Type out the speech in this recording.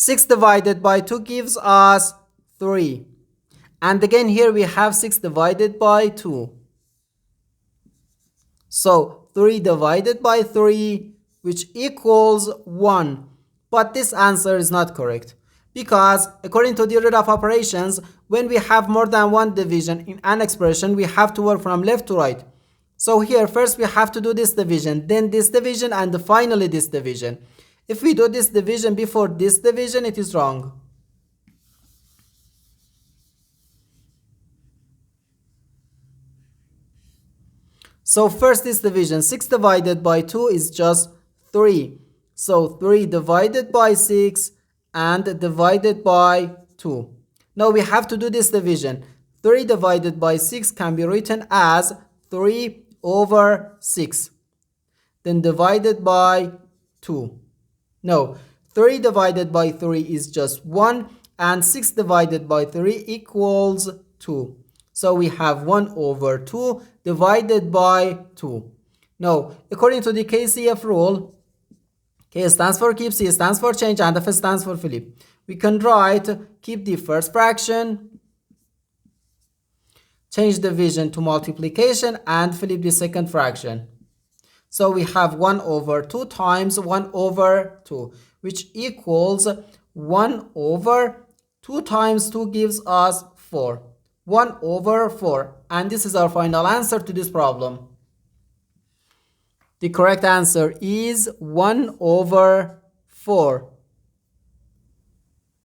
6 divided by 2 gives us 3. And again here we have 6 divided by 2. So 3 divided by 3, which equals 1. But this answer is not correct, because according to the order of operations, when we have more than one division in an expression, we have to work from left to right. So here first we have to do this division, then this division, and finally this division. If we do this division before this division, it is wrong. So first this division, 6 divided by 2 is just 3. So 3 divided by 6 and divided by 2. Now we have to do this division. 3 divided by 6 can be written as 3 over 6. Then divided by 2. No, 3 divided by 3 is just 1, and 6 divided by 3 equals 2. So we have 1 over 2 divided by 2. Now, according to the KCF rule, K stands for keep, C stands for change, and F stands for flip. We can write keep the first fraction, change division to multiplication, and flip the second fraction. So we have 1 over 2 times 1 over 2, which equals 1 over 2 times 2 gives us 4. 1 over 4. And this is our final answer to this problem. The correct answer is 1 over 4.